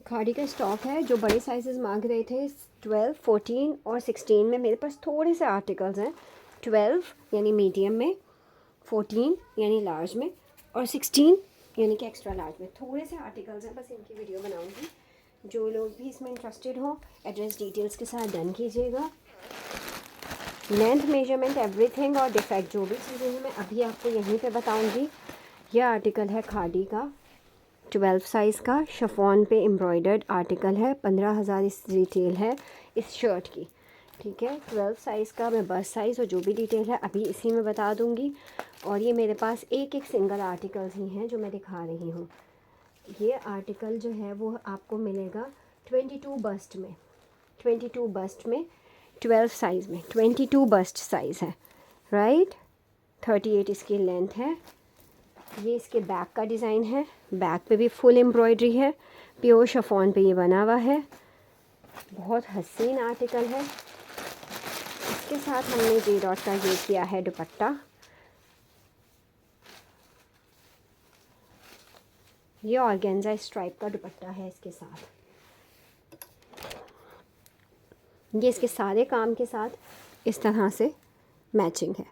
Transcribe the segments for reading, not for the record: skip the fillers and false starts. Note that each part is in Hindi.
खाड़ी का स्टॉक है। जो बड़े साइजेस मांग रहे थे 12, 14 और 16 में, मेरे पास थोड़े से आर्टिकल्स हैं। 12 यानी मीडियम में, 14 यानी लार्ज में, और 16 यानी कि एक्स्ट्रा लार्ज में। थोड़े से आर्टिकल्स हैं, बस इनकी वीडियो बनाऊंगी। जो लोग भी इसमें इंटरेस्टेड हो एड्रेस डिटेल्स के साथ डन कीजिएगा। लेंथ, मेजरमेंट, एवरीथिंग और डिफेक्ट जो भी चीज़ें हैं मैं अभी आपको यहीं पे बताऊंगी। यह आर्टिकल है खाड़ी का 12 साइज़ का, शिफॉन पे एम्ब्रॉयडर्ड आर्टिकल है। 15,000 इस रिटेल है इस शर्ट की, ठीक है। 12 साइज़ का मैं बस साइज़ और जो भी डिटेल है अभी इसी में बता दूंगी। और ये मेरे पास एक एक सिंगल आर्टिकल्स ही हैं जो मैं दिखा रही हूँ। ये आर्टिकल जो है वो आपको मिलेगा 22 बस्ट में, 22 बस्ट में, 12 साइज़ में। 22 बस्ट साइज़ है, राइट। 38 इसकी लेंथ है। ये इसके बैक का डिज़ाइन है। बैक पे भी फुल एम्ब्रॉयडरी है, प्योर शिफॉन पे ये बना हुआ है। बहुत हसीन आर्टिकल है। इसके साथ हमने जे डॉट का यूज़ किया है दुपट्टा। ये ऑर्गेन्जा स्ट्राइप का दुपट्टा है इसके साथ। ये इसके सारे काम के साथ इस तरह से मैचिंग है।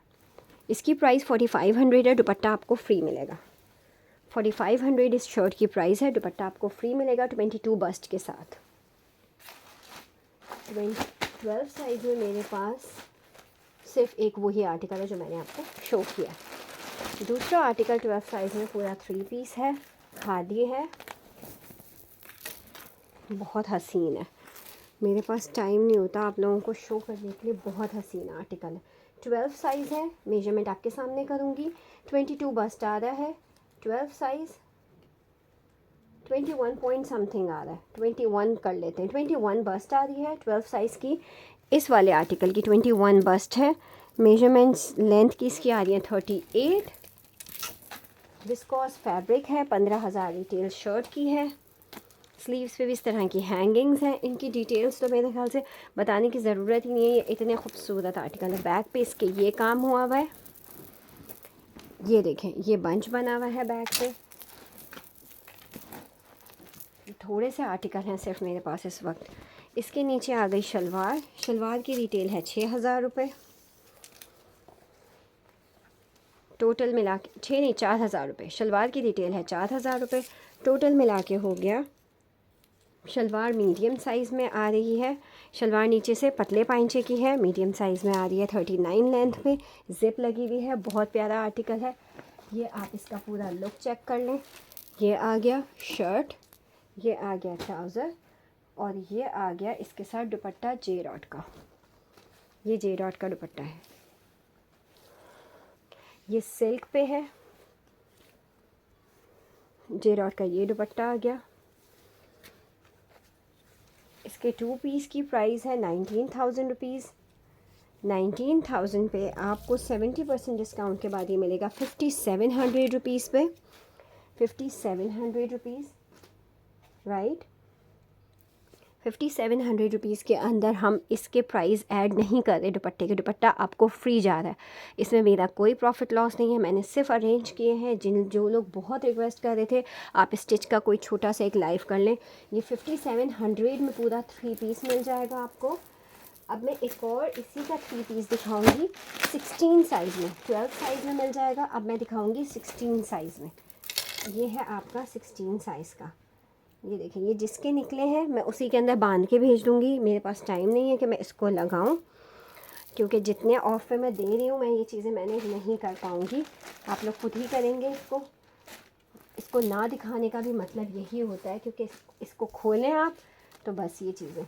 इसकी प्राइस 4500 है। दुपट्टा आपको फ्री मिलेगा। 4500 इस शर्ट की प्राइस है। दुपट्टा आपको फ्री मिलेगा 22 बस्ट के साथ। 12 साइज़ में मेरे पास सिर्फ एक वही आर्टिकल है जो मैंने आपको शो किया। दूसरा आर्टिकल 12 साइज़ में पूरा 3 पीस है, खादी है, बहुत हसीन है। मेरे पास टाइम नहीं होता आप लोगों को शो करने के लिए। बहुत हसीन आर्टिकल है। 12 साइज़ है। मेजरमेंट आपके सामने करूँगी। 22 बस्ट आ रहा है। 12 साइज़ 21 पॉइंट समथिंग आ रहा है। 21 कर लेते हैं। 21 बस्ट आ रही है 12 साइज़ की। इस वाले आर्टिकल की 21 बस्ट है। मेजरमेंट्स लेंथ की इसकी आ रही है 38। विस्कोस फैब्रिक है। 15,000 रिटेल शर्ट की है। स्लीव्स पे भी इस तरह की हैंगिंग्स हैं। इनकी डिटेल्स तो मेरे ख्याल से बताने की ज़रूरत ही नहीं है, ये इतने खूबसूरत आर्टिकल है। बैक पे इसके ये काम हुआ हुआ है। ये देखें, ये बंच बना हुआ है बैक पे। थोड़े से आर्टिकल हैं सिर्फ मेरे पास इस वक्त। इसके नीचे आ गई शलवार। शलवार की रिटेल है 6,000 रुपये। टोटल मिला के 6 नहीं 4,000 रुपये। शलवार की रिटेल है 4,000 रुपये। टोटल मिला के हो गया। शलवार मीडियम साइज़ में आ रही है। शलवार नीचे से पतले पाइंचे की है। मीडियम साइज़ में आ रही है। 39 लेंथ में ज़िप लगी हुई है। बहुत प्यारा आर्टिकल है ये। आप इसका पूरा लुक चेक कर लें। ये आ गया शर्ट, ये आ गया ट्राउज़र, और ये आ गया इसके साथ दुपट्टा जे डॉट का। ये जे डॉट का दुपट्टा है। ये सिल्क पे है। जे डॉट का ये दुपट्टा आ गया। इसके 2 पीस की प्राइस है 19,000 रुपीज़। 19,000 पे आपको 70% डिस्काउंट के बाद ये मिलेगा 5,700 रुपीज़ पे। 5,700 रुपीज़, राइट। 5,700 रुपीज़ के अंदर हम इसके प्राइस ऐड नहीं कर रहे दुपट्टे के। दुपट्टा आपको फ्री जा रहा है। इसमें मेरा कोई प्रॉफिट लॉस नहीं है। मैंने सिर्फ अरेंज किए हैं। जो लोग बहुत रिक्वेस्ट कर रहे थे आप स्टिच का कोई छोटा सा एक लाइव कर लें। ये 5,700 में पूरा 3 पीस मिल जाएगा आपको। अब मैं एक और इसी का 3 पीस दिखाऊंगी 16 साइज़ में। 12 साइज़ में मिल जाएगा। अब मैं दिखाऊंगी 16 साइज़ में। ये है आपका 16 साइज़ का। ये देखिए, ये जिसके निकले हैं मैं उसी के अंदर बांध के भेज दूँगी। मेरे पास टाइम नहीं है कि मैं इसको लगाऊं, क्योंकि जितने ऑफ पे मैं दे रही हूँ मैं ये चीज़ें मैनेज नहीं कर पाऊँगी। आप लोग खुद ही करेंगे। इसको ना दिखाने का भी मतलब यही होता है, क्योंकि इसको खोलें आप तो बस ये चीज़ें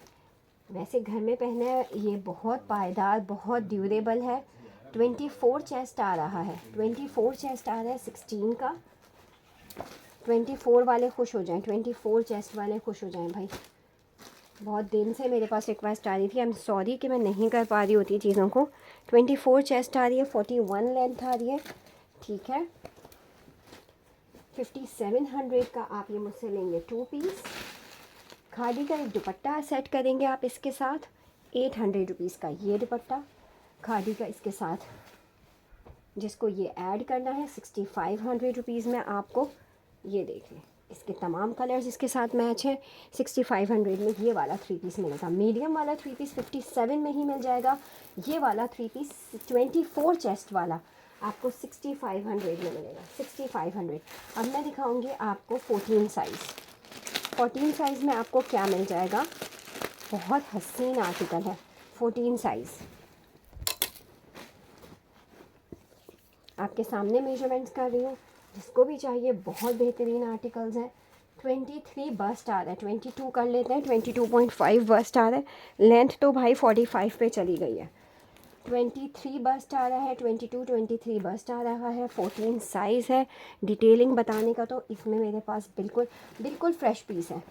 वैसे घर में पहने। ये बहुत पायदार, बहुत ड्यूरेबल है। 24 चेस्ट आ रहा है। 24 चेस्ट आ रहा है 16 का। 24 वाले खुश हो जाएं। 24 चेस्ट वाले खुश हो जाएं भाई। बहुत दिन से मेरे पास रिक्वेस्ट आ रही थी। आई एम सॉरी कि मैं नहीं कर पा रही होती चीज़ों को। 24 चेस्ट आ रही है। 41 लेंथ आ रही है, ठीक है। 5,700 का आप ये मुझसे लेंगे 2 पीस। खादी का एक दुपट्टा सेट करेंगे आप इसके साथ। 800 रुपीज़ का ये दुपट्टा खादी का इसके साथ, जिसको ये ऐड करना है 6,500 रुपीज़ में आपको। ये देख लें, इसके तमाम कलर्स इसके साथ मैच है। 6500 में ये वाला 3 पीस मिलेगा। मीडियम वाला 3 पीस 57 में ही मिल जाएगा। ये वाला 3 पीस 24 चेस्ट वाला आपको 6500 में मिलेगा। 6500। अब मैं दिखाऊंगी आपको 14 साइज़। 14 साइज़ में आपको क्या मिल जाएगा, बहुत हसीन आर्टिकल है। 14 साइज़ आपके सामने मेजरमेंट्स कर रही हूँ, जिसको भी चाहिए बहुत बेहतरीन आर्टिकल्स हैं। 23 बस्ट आ रहा है, 22 कर लेते हैं, 22.5 बस्ट आ रहा है। लेंथ तो भाई 45 पे चली गई है। 23 बस्ट आ रहा है, 23 बस्ट आ रहा है। 14 साइज़ है। डिटेलिंग बताने का तो इसमें मेरे पास बिल्कुल फ्रेश पीस है,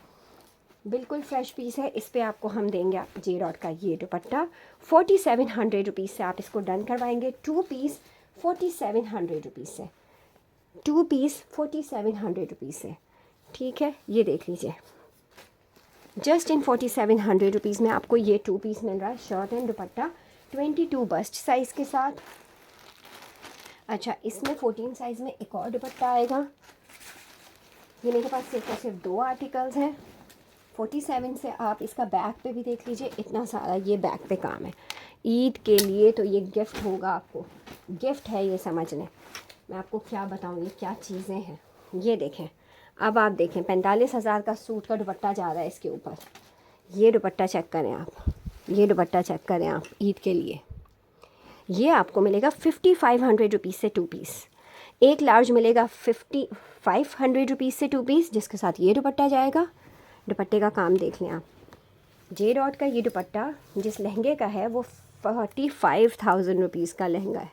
बिल्कुल फ्रेश पीस है। इस पे आपको हम देंगे जे डॉट का ये दुपट्टा 4700 रुपीज़ से आप इसको डन करवाएंगे। 2 पीस 4700 रुपीज़ से, 2 पीस 4700 रुपीज़ से, ठीक है। ये देख लीजिए, जस्ट इन 4700 रुपीज़ में आपको ये 2 पीस मिल रहा है। Shirt and dupatta 22 bust size के साथ। अच्छा, इसमें 14 साइज़ में एक और दुपट्टा आएगा। ये मेरे पास सिर्फ 2 आर्टिकल्स हैं। 47 से आप इसका बैक पे भी देख लीजिए, इतना सारा ये बैक पे काम है। ईद के लिए तो ये गिफ्ट होगा आपको, गिफ्ट है ये, समझ लें। मैं आपको क्या बताऊँ ये क्या चीज़ें हैं। ये देखें, अब आप देखें 45,000 का सूट का दुपट्टा जा रहा है इसके ऊपर। ये दुपट्टा चेक करें आप, ये दुपट्टा चेक करें आप ईद के लिए। ये आपको मिलेगा 5500 रुपीज़ से 2 पीस। एक लार्ज मिलेगा 5500 रुपीज़ से 2 पीस, जिसके साथ ये दुपट्टा जाएगा। दुपट्टे का काम देख लें आप। जे डॉट का ये दुपट्टा जिस लहंगे का है वो 45,000 रुपीज़ का लहंगा है।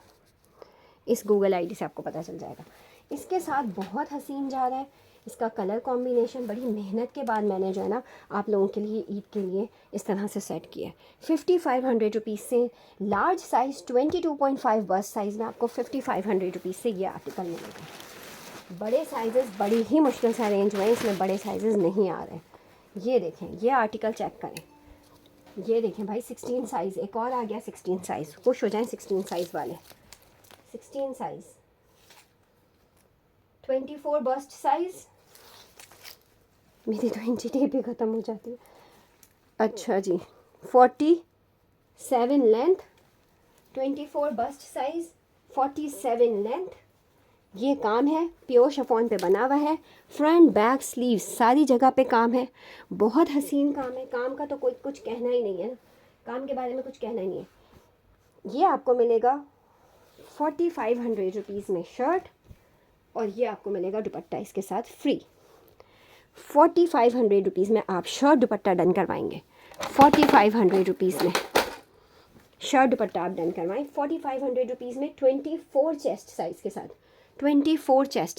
इस गूगल आईडी से आपको पता चल जाएगा। इसके साथ बहुत हसीन जा रहा है इसका कलर कॉम्बिनेशन। बड़ी मेहनत के बाद मैंने जो है ना आप लोगों के लिए ईद के लिए इस तरह से सेट किया है। 5500 रुपीज़ से लार्ज साइज़ 22.5 बस साइज़ में आपको 5500 रुपीज़ से ये आर्टिकल मिलेगा। बड़े साइज़ बड़ी ही मुश्किल से अरेंज हुए हैं, इसमें बड़े साइज़ नहीं आ रहे। ये देखें, ये आर्टिकल चेक करें। ये देखें भाई 16 साइज़ एक और आ गया। 16 साइज़, खुश हो जाएं 16 साइज़ वाले। 16 साइज़ 24 बस्ट साइज़। मेरी तो इंची टेप ही ख़त्म हो जाती है। अच्छा जी, 47 लेंथ, 24 बस्ट साइज़, 47 लेंथ। ये काम है, प्योर शिफॉन पे बना हुआ है। फ्रंट बैक स्लीव सारी जगह पे काम है। बहुत हसीन काम है। काम का तो कोई कुछ कहना ही नहीं है ना, काम के बारे में कुछ कहना ही नहीं है। ये आपको मिलेगा 4500 रुपीज़ में शर्ट, और ये आपको मिलेगा दुपट्टा इसके साथ फ्री। 4500 रुपीज़ में आप शर्ट दुपट्टा डन करवाएंगे। 4500 रुपीज़ में शर्ट दुपट्टा आप डन करवाएं। 4500 रुपीज़ में 24 चेस्ट साइज़ के साथ, 24 चेस्ट